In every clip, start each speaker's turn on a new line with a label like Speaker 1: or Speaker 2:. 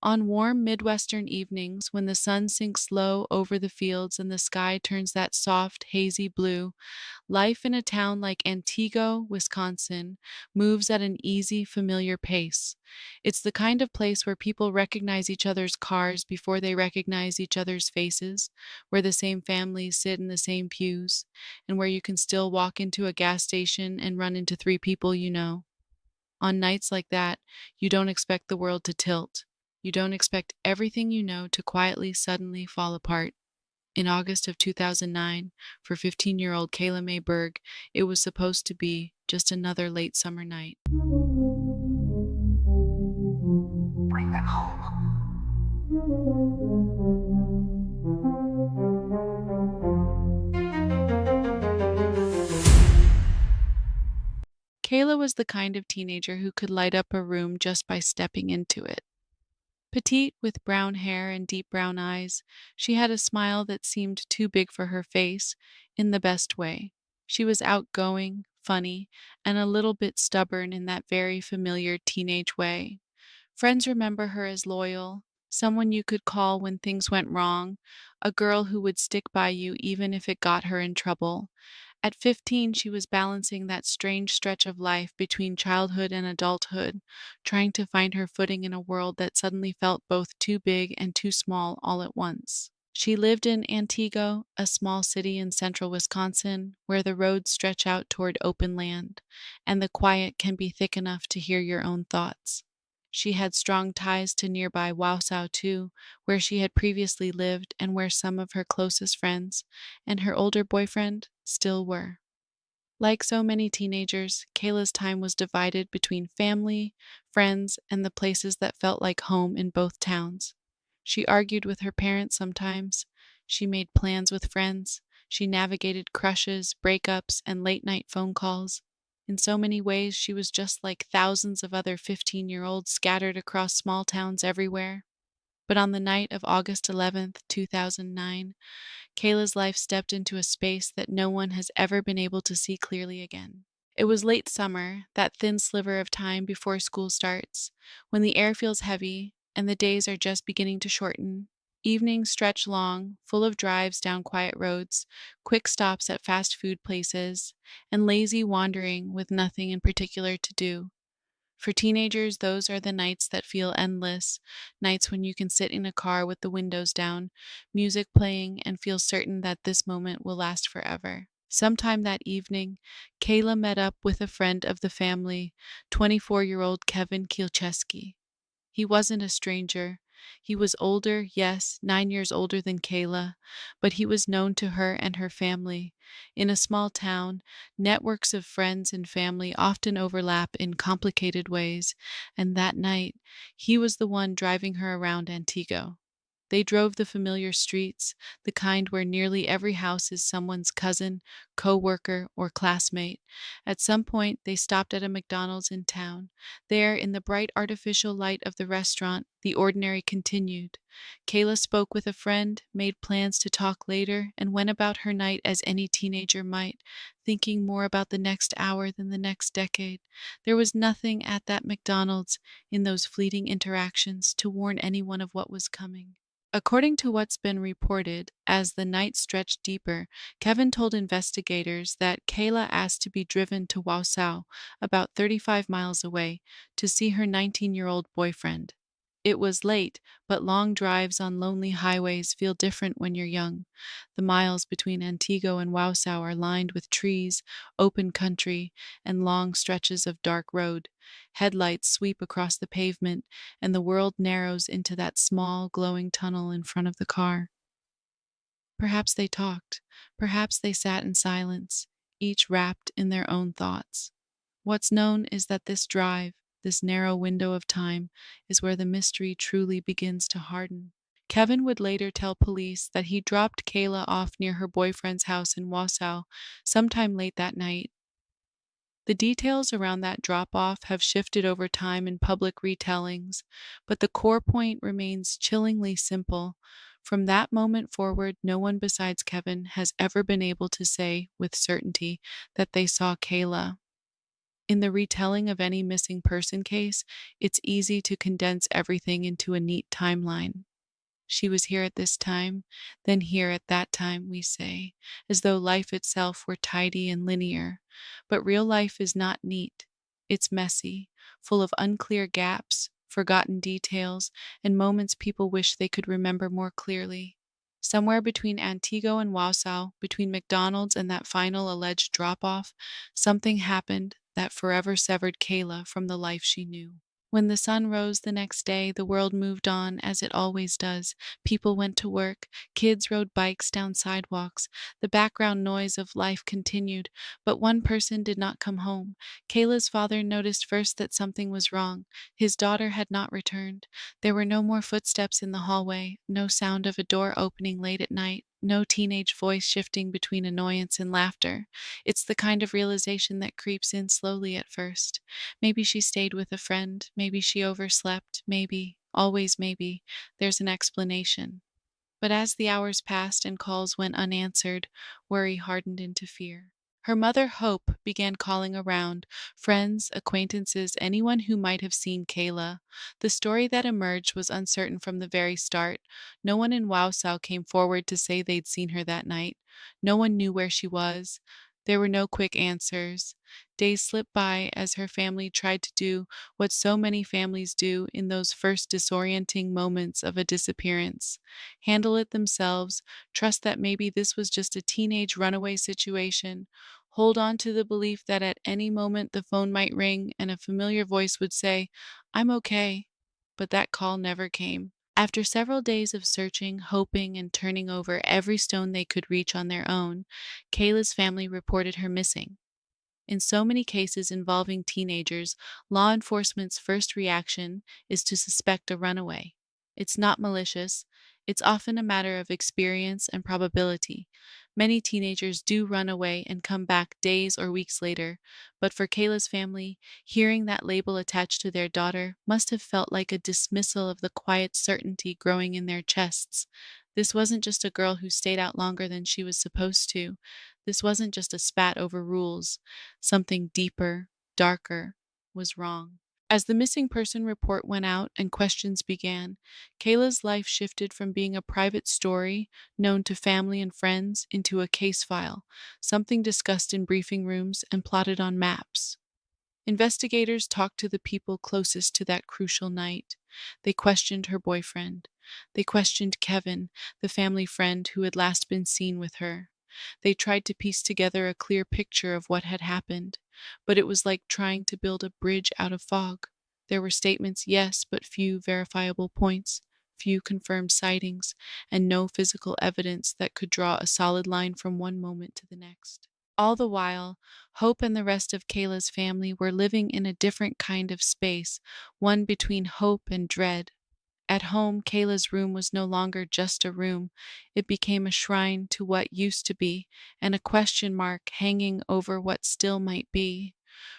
Speaker 1: On warm Midwestern evenings, when the sun sinks low over the fields and the sky turns that soft, hazy blue, life in a town like Antigo, Wisconsin, moves at an easy, familiar pace. It's the kind of place where people recognize each other's cars before they recognize each other's faces, where the same families sit in the same pews, and where you can still walk into a gas station and run into three people you know. On nights like that, you don't expect the world to tilt. You don't expect everything you know to quietly, suddenly fall apart. In August of 2009, for 15-year-old Kayla May Berg, it was supposed to be just another late summer night.
Speaker 2: Bring them home.
Speaker 1: Kayla was the kind of teenager who could light up a room just by stepping into it. Petite, with brown hair and deep brown eyes, she had a smile that seemed too big for her face, in the best way. She was outgoing, funny, and a little bit stubborn in that very familiar teenage way. Friends remember her as loyal, someone you could call when things went wrong, a girl who would stick by you even if it got her in trouble. At 15, she was balancing that strange stretch of life between childhood and adulthood, trying to find her footing in a world that suddenly felt both too big and too small all at once. She lived in Antigo, a small city in central Wisconsin, where the roads stretch out toward open land, and the quiet can be thick enough to hear your own thoughts. She had strong ties to nearby Wausau, too, where she had previously lived and where some of her closest friends and her older boyfriend still were. Like so many teenagers, Kayla's time was divided between family, friends, and the places that felt like home in both towns. She argued with her parents sometimes. She made plans with friends. She navigated crushes, breakups, and late night phone calls. In so many ways, she was just like thousands of other 15-year-olds scattered across small towns everywhere. But on the night of August 11th, 2009, Kayla's life stepped into a space that no one has ever been able to see clearly again. It was late summer, that thin sliver of time before school starts, when the air feels heavy and the days are just beginning to shorten. Evenings stretch long, full of drives down quiet roads, quick stops at fast food places, and lazy wandering with nothing in particular to do. For teenagers, those are the nights that feel endless, nights when you can sit in a car with the windows down, music playing, and feel certain that this moment will last forever. Sometime that evening, Kayla met up with a friend of the family, 24-year-old Kevin Kielcheski. He wasn't a stranger. He was older, yes, 9 years older than Kayla, but he was known to her and her family. In a small town, networks of friends and family often overlap in complicated ways, and that night, he was the one driving her around Antigo. They drove the familiar streets, the kind where nearly every house is someone's cousin, co-worker, or classmate. At some point, they stopped at a McDonald's in town. There, in the bright artificial light of the restaurant, the ordinary continued. Kayla spoke with a friend, made plans to talk later, and went about her night as any teenager might, thinking more about the next hour than the next decade. There was nothing at that McDonald's, in those fleeting interactions, to warn anyone of what was coming. According to what's been reported, as the night stretched deeper, Kevin told investigators that Kayla asked to be driven to Wausau, about 35 miles away, to see her 19-year-old boyfriend. It was late, but long drives on lonely highways feel different when you're young. The miles between Antigo and Wausau are lined with trees, open country, and long stretches of dark road. Headlights sweep across the pavement, and the world narrows into that small, glowing tunnel in front of the car. Perhaps they talked. Perhaps they sat in silence, each wrapped in their own thoughts. What's known is that this drive, this narrow window of time, is where the mystery truly begins to harden. Kevin would later tell police that he dropped Kayla off near her boyfriend's house in Wausau sometime late that night. The details around that drop off have shifted over time in public retellings, but the core point remains chillingly simple. From that moment forward, no one besides Kevin has ever been able to say with certainty that they saw Kayla. In the retelling of any missing person case, it's easy to condense everything into a neat timeline. She was here at this time, then here at that time, we say, as though life itself were tidy and linear. But real life is not neat. It's messy, full of unclear gaps, forgotten details, and moments people wish they could remember more clearly. Somewhere between Antigo and Wausau, between McDonald's and that final alleged drop off, something happened that forever severed Kayla from the life she knew. When the sun rose the next day, the world moved on as it always does. People went to work, kids rode bikes down sidewalks. The background noise of life continued, but one person did not come home. Kayla's father noticed first that something was wrong. His daughter had not returned. There were no more footsteps in the hallway, no sound of a door opening late at night, no teenage voice shifting between annoyance and laughter. It's the kind of realization that creeps in slowly at first. Maybe she stayed with a friend, maybe she overslept, maybe, always maybe, there's an explanation. But as the hours passed and calls went unanswered, worry hardened into fear. Her mother, Hope, began calling around friends, acquaintances, anyone who might have seen Kayla. The story that emerged was uncertain from the very start. No one in Wausau came forward to say they'd seen her that night. No one knew where she was. There were no quick answers. Days slipped by as her family tried to do what so many families do in those first disorienting moments of a disappearance: handle it themselves, trust that maybe this was just a teenage runaway situation, hold on to the belief that at any moment the phone might ring and a familiar voice would say, "I'm okay." But that call never came. After several days of searching, hoping, and turning over every stone they could reach on their own, Kayla's family reported her missing. In so many cases involving teenagers, law enforcement's first reaction is to suspect a runaway. It's not malicious, it's often a matter of experience and probability. Many teenagers do run away and come back days or weeks later, but for Kayla's family, hearing that label attached to their daughter must have felt like a dismissal of the quiet certainty growing in their chests. This wasn't just a girl who stayed out longer than she was supposed to. This wasn't just a spat over rules. Something deeper, darker, was wrong. As the missing person report went out and questions began, Kayla's life shifted from being a private story known to family and friends into a case file, something discussed in briefing rooms and plotted on maps. Investigators talked to the people closest to that crucial night. They questioned her boyfriend. They questioned Kevin, the family friend who had last been seen with her. They tried to piece together a clear picture of what had happened, but it was like trying to build a bridge out of fog. There were statements, yes, but few verifiable points, few confirmed sightings, and no physical evidence that could draw a solid line from one moment to the next. All the while, Hope and the rest of Kayla's family were living in a different kind of space, one between hope and dread. At home, Kayla's room was no longer just a room. It became a shrine to what used to be, and a question mark hanging over what still might be.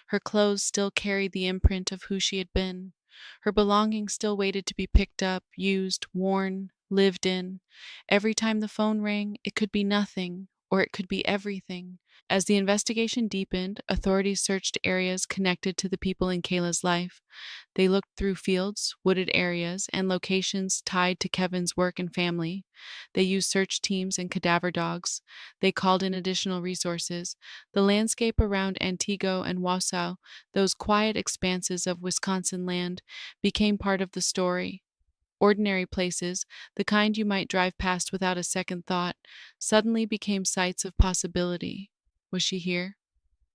Speaker 1: Her clothes still carried the imprint of who she had been. Her belongings still waited to be picked up, used, worn, lived in. Every time the phone rang, it could be nothing, or it could be everything. As the investigation deepened, authorities searched areas connected to the people in Kayla's life. They looked through fields, wooded areas, and locations tied to Kevin's work and family. They used search teams and cadaver dogs. They called in additional resources. The landscape around Antigo and Wausau, those quiet expanses of Wisconsin land, became part of the story. Ordinary places, the kind you might drive past without a second thought, suddenly became sites of possibility. Was she here?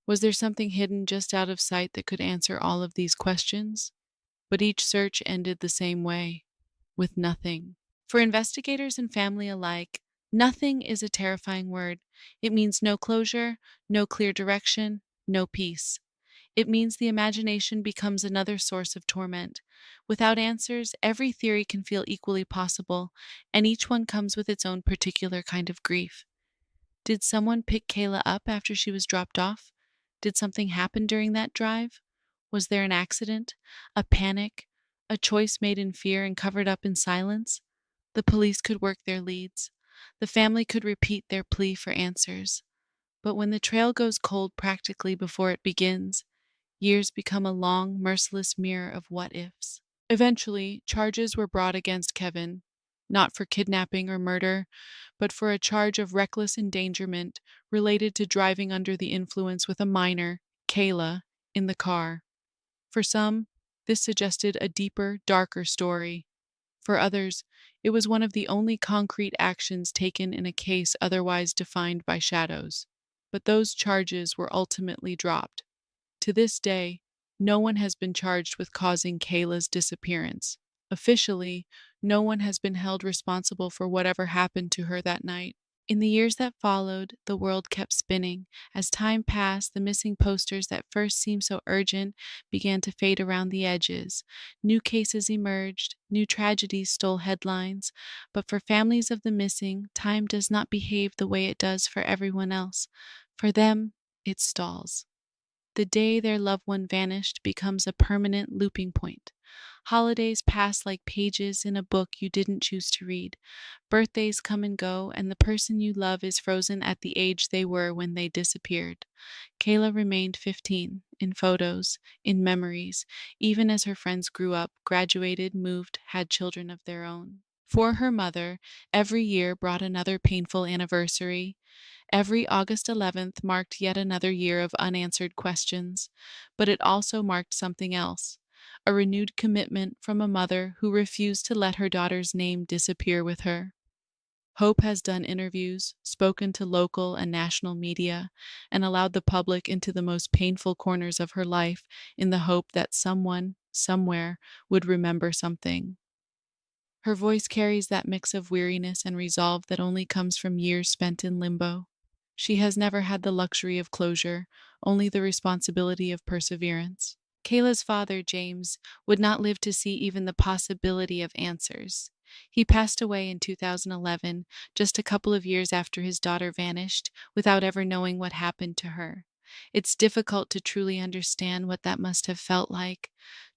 Speaker 1: Was there something hidden just out of sight that could answer all of these questions? But each search ended the same way, with nothing. For investigators and family alike, nothing is a terrifying word. It means no closure, no clear direction, no peace. It means the imagination becomes another source of torment. Without answers, every theory can feel equally possible, and each one comes with its own particular kind of grief. Did someone pick Kayla up after she was dropped off? Did something happen during that drive? Was there an accident? A panic? A choice made in fear and covered up in silence? The police could work their leads. The family could repeat their plea for answers. But when the trail goes cold practically before it begins, Years become a long, merciless mirror of what ifs. Eventually, charges were brought against Kevin, not for kidnapping or murder, but for a charge of reckless endangerment related to driving under the influence with a minor, Kayla, in the car. For some, this suggested a deeper, darker story. For others, it was one of the only concrete actions taken in a case otherwise defined by shadows. But those charges were ultimately dropped. To this day, no one has been charged with causing Kayla's disappearance. Officially, no one has been held responsible for whatever happened to her that night. In the years that followed, the world kept spinning. As time passed, the missing posters that first seemed so urgent began to fade around the edges. New cases emerged, new tragedies stole headlines. But for families of the missing, time does not behave the way it does for everyone else. For them, it stalls. The day their loved one vanished becomes a permanent looping point. Holidays pass like pages in a book you didn't choose to read. Birthdays come and go, and the person you love is frozen at the age they were when they disappeared. Kayla remained 15, in photos, in memories, even as her friends grew up, graduated, moved, had children of their own. For her mother, every year brought another painful anniversary. Every August 11th marked yet another year of unanswered questions, but it also marked something else, a renewed commitment from a mother who refused to let her daughter's name disappear with her. Hope has done interviews, spoken to local and national media, and allowed the public into the most painful corners of her life in the hope that someone, somewhere, would remember something. Her voice carries that mix of weariness and resolve that only comes from years spent in limbo. She has never had the luxury of closure, only the responsibility of perseverance. Kayla's father, James, would not live to see even the possibility of answers. He passed away in 2011, just a couple of years after his daughter vanished, without ever knowing what happened to her. It's difficult to truly understand what that must have felt like,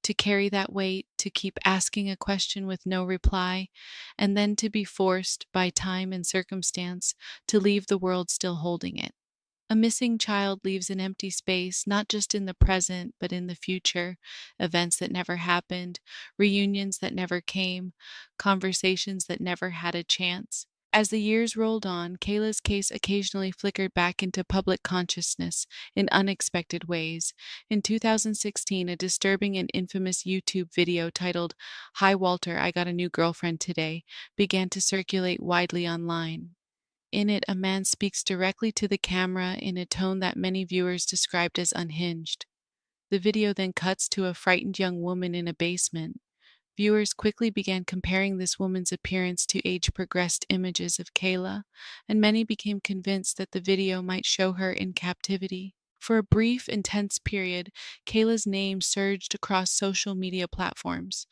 Speaker 1: to carry that weight, to keep asking a question with no reply, and then to be forced, by time and circumstance, to leave the world still holding it. A missing child leaves an empty space, not just in the present, but in the future. Events that never happened, reunions that never came, conversations that never had a chance. As the years rolled on, Kayla's case occasionally flickered back into public consciousness in unexpected ways. In 2016, a disturbing and infamous YouTube video titled, "Hi Walter, I Got a New Girlfriend Today," began to circulate widely online. In it, a man speaks directly to the camera in a tone that many viewers described as unhinged. The video then cuts to a frightened young woman in a basement. Viewers quickly began comparing this woman's appearance to age progressed images of Kayla, and many became convinced that the video might show her in captivity. For a brief, intense period, Kayla's name surged across social media platforms.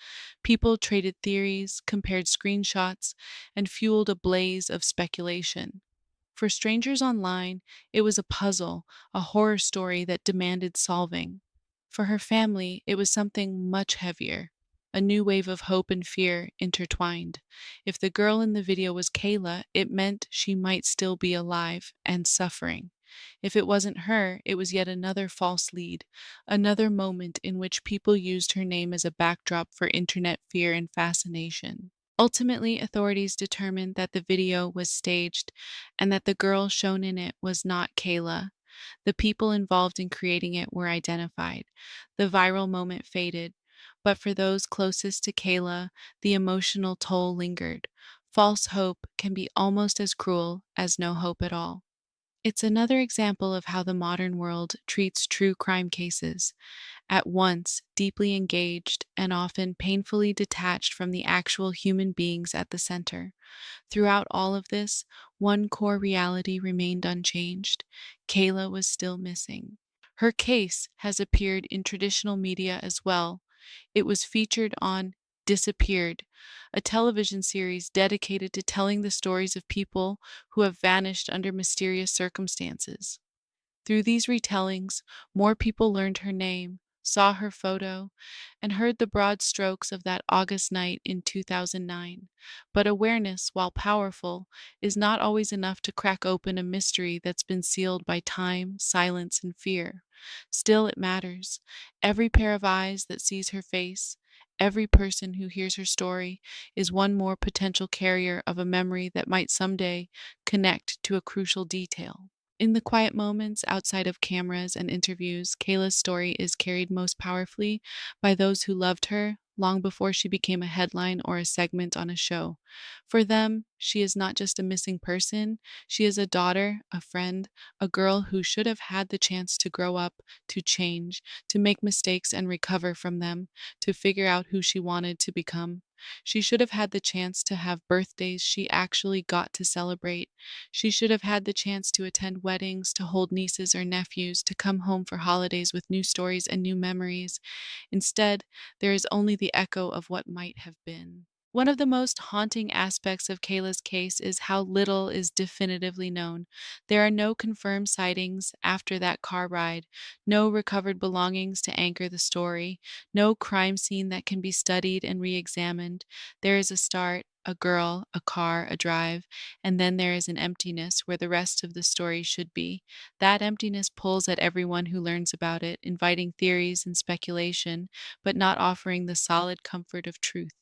Speaker 1: People traded theories, compared screenshots, and fueled a blaze of speculation. For strangers online, it was a puzzle, a horror story that demanded solving. For her family, it was something much heavier, a new wave of hope and fear intertwined. If the girl in the video was Kayla, it meant she might still be alive and suffering. If it wasn't her, it was yet another false lead, another moment in which people used her name as a backdrop for internet fear and fascination. Ultimately, authorities determined that the video was staged and that the girl shown in it was not Kayla. The people involved in creating it were identified. The viral moment faded, but for those closest to Kayla, the emotional toll lingered. False hope can be almost as cruel as no hope at all. It's another example of how the modern world treats true crime cases, at once deeply engaged and often painfully detached from the actual human beings at the center. Throughout all of this, one core reality remained unchanged. Kayla was still missing. Her case has appeared in traditional media as well. It was featured on Disappeared, a television series dedicated to telling the stories of people who have vanished under mysterious circumstances. Through these retellings, more people learned her name, saw her photo, and heard the broad strokes of that August night in 2009. But awareness, while powerful, is not always enough to crack open a mystery that's been sealed by time, silence, and fear. Still, it matters. Every pair of eyes that sees her face, every person who hears her story, is one more potential carrier of a memory that might someday connect to a crucial detail. In the quiet moments outside of cameras and interviews, Kayla's story is carried most powerfully by those who loved her long before she became a headline or a segment on a show. For them, she is not just a missing person, she is a daughter, a friend, a girl who should have had the chance to grow up, to change, to make mistakes and recover from them, to figure out who she wanted to become. She should have had the chance to have birthdays she actually got to celebrate. She should have had the chance to attend weddings, to hold nieces or nephews, to come home for holidays with new stories and new memories. Instead, there is only the echo of what might have been. One of the most haunting aspects of Kayla's case is how little is definitively known. There are no confirmed sightings after that car ride, no recovered belongings to anchor the story, no crime scene that can be studied and re examined. There is a start, a girl, a car, a drive, and then there is an emptiness where the rest of the story should be. That emptiness pulls at everyone who learns about it, inviting theories and speculation, but not offering the solid comfort of truth.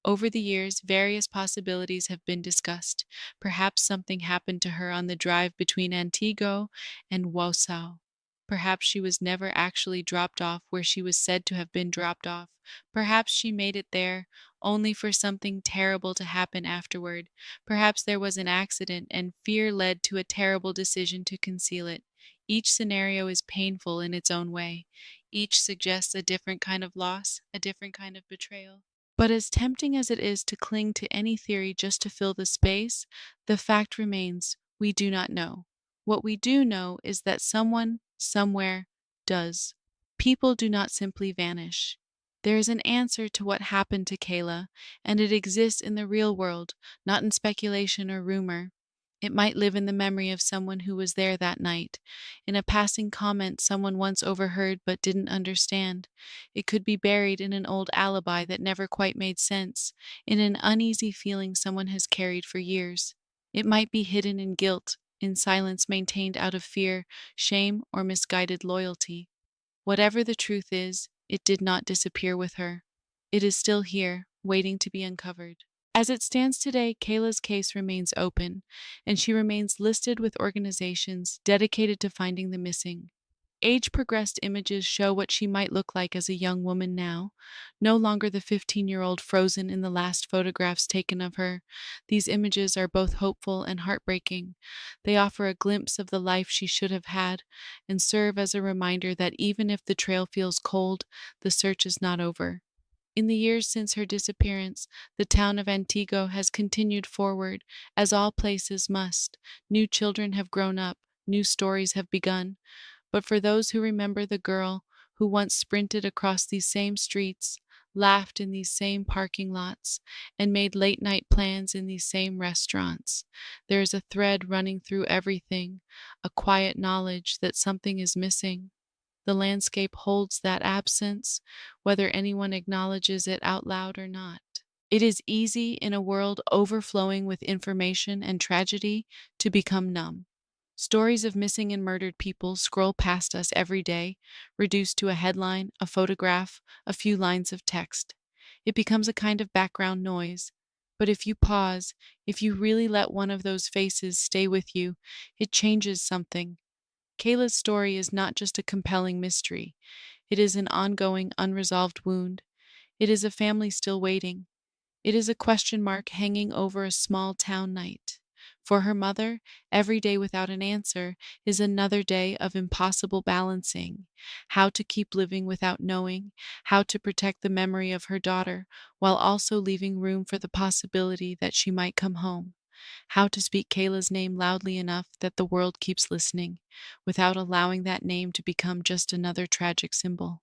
Speaker 1: Over the years, various possibilities have been discussed. Perhaps something happened to her on the drive between Antigo and Wausau. Perhaps she was never actually dropped off where she was said to have been dropped off. Perhaps she made it there only for something terrible to happen afterward. Perhaps there was an accident and fear led to a terrible decision to conceal it. Each scenario is painful in its own way. Each suggests a different kind of loss, a different kind of betrayal. But as tempting as it is to cling to any theory just to fill the space, the fact remains we do not know. What we do know is that someone, somewhere, does. People do not simply vanish. There is an answer to what happened to Kayla, and it exists in the real world, not in speculation or rumor. It might live in the memory of someone who was there that night, in a passing comment someone once overheard but didn't understand. It could be buried in an old alibi that never quite made sense, in an uneasy feeling someone has carried for years. It might be hidden in guilt, in silence maintained out of fear, shame, or misguided loyalty. Whatever the truth is, it did not disappear with her. It is still here, waiting to be uncovered. As it stands today, Kayla's case remains open, and she remains listed with organizations dedicated to finding the missing. Age progressed images show what she might look like as a young woman now, no longer the 15-year-old frozen in the last photographs taken of her. These images are both hopeful and heartbreaking. They offer a glimpse of the life she should have had and serve as a reminder that even if the trail feels cold, the search is not over. In the years since her disappearance, the town of Antigo has continued forward, as all places must. New children have grown up, new stories have begun. But for those who remember the girl who once sprinted across these same streets, laughed in these same parking lots, and made late night plans in these same restaurants, there is a thread running through everything, a quiet knowledge that something is missing. The landscape holds that absence, whether anyone acknowledges it out loud or not. It is easy in a world overflowing with information and tragedy to become numb. Stories of missing and murdered people scroll past us every day, reduced to a headline, a photograph, a few lines of text. It becomes a kind of background noise. But if you pause, if you really let one of those faces stay with you, it changes something. Kayla's story is not just a compelling mystery. It is an ongoing, unresolved wound. It is a family still waiting. It is a question mark hanging over a small town night. For her mother, every day without an answer is another day of impossible balancing. How to keep living without knowing, how to protect the memory of her daughter while also leaving room for the possibility that she might come home. How to speak Kayla's name loudly enough that the world keeps listening, without allowing that name to become just another tragic symbol.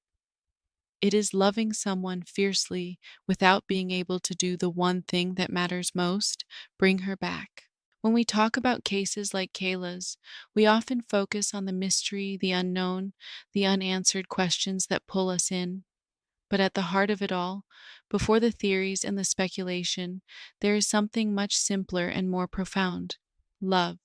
Speaker 1: It is loving someone fiercely without being able to do the one thing that matters most, bring her back. When we talk about cases like Kayla's, we often focus on the mystery, the unknown, the unanswered questions that pull us in. But at the heart of it all, before the theories and the speculation, there is something much simpler and more profound: love.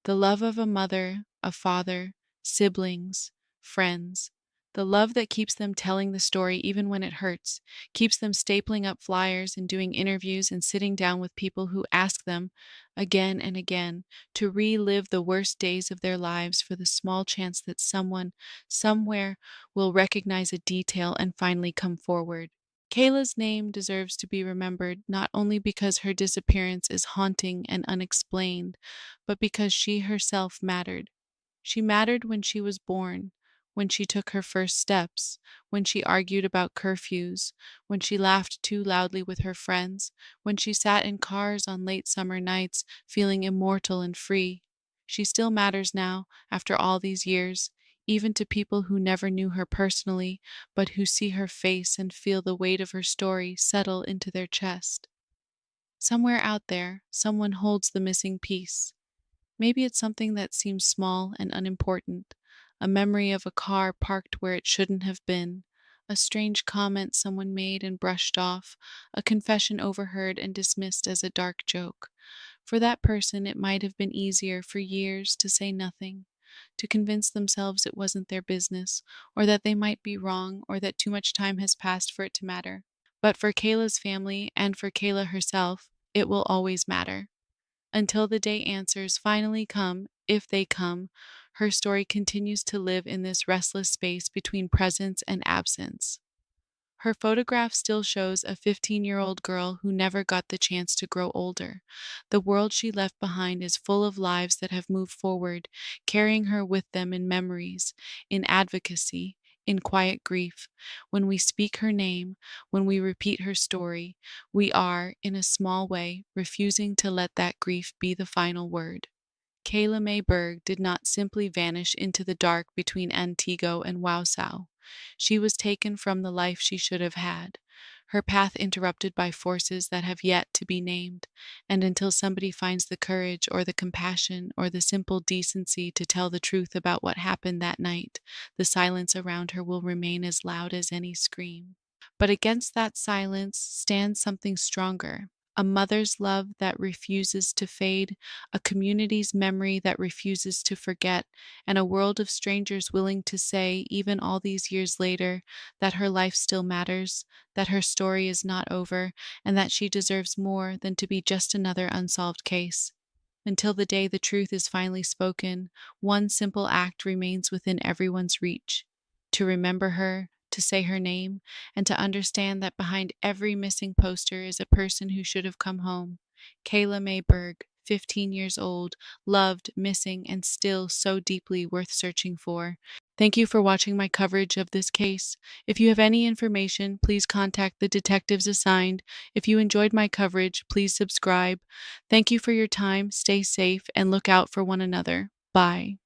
Speaker 1: The love of a mother, a father, siblings, friends. The love that keeps them telling the story even when it hurts, keeps them stapling up flyers and doing interviews and sitting down with people who ask them again and again to relive the worst days of their lives for the small chance that someone, somewhere, will recognize a detail and finally come forward. Kayla's name deserves to be remembered not only because her disappearance is haunting and unexplained, but because she herself mattered. She mattered when she was born, when she took her first steps, when she argued about curfews, when she laughed too loudly with her friends, when she sat in cars on late summer nights feeling immortal and free. She still matters now, after all these years, even to people who never knew her personally, but who see her face and feel the weight of her story settle into their chest. Somewhere out there, someone holds the missing piece. Maybe it's something that seems small and unimportant: a memory of a car parked where it shouldn't have been, a strange comment someone made and brushed off, a confession overheard and dismissed as a dark joke. For that person, it might have been easier for years to say nothing, to convince themselves it wasn't their business, or that they might be wrong, or that too much time has passed for it to matter. But for Kayla's family and for Kayla herself, it will always matter. Until the day answers finally come, if they come, her story continues to live in this restless space between presence and absence. Her photograph still shows a 15-year-old girl who never got the chance to grow older. The world she left behind is full of lives that have moved forward, carrying her with them in memories, in advocacy, in quiet grief. When we speak her name, when we repeat her story, we are, in a small way, refusing to let that grief be the final word. Kayla May Berg did not simply vanish into the dark between Antigo and Wausau. She was taken from the life she should have had, her path interrupted by forces that have yet to be named, and until somebody finds the courage or the compassion or the simple decency to tell the truth about what happened that night, the silence around her will remain as loud as any scream. But against that silence stands something stronger: a mother's love that refuses to fade, a community's memory that refuses to forget, and a world of strangers willing to say, even all these years later, that her life still matters, that her story is not over, and that she deserves more than to be just another unsolved case. Until the day the truth is finally spoken, one simple act remains within everyone's reach: to remember her, to say her name, and to understand that behind every missing poster is a person who should have come home. Kayla May Berg, 15 years old, loved, missing, and still so deeply worth searching for. Thank you for watching my coverage of this case. If you have any information, please contact the detectives assigned. If you enjoyed my coverage, please subscribe. Thank you for your time, stay safe, and look out for one another. Bye.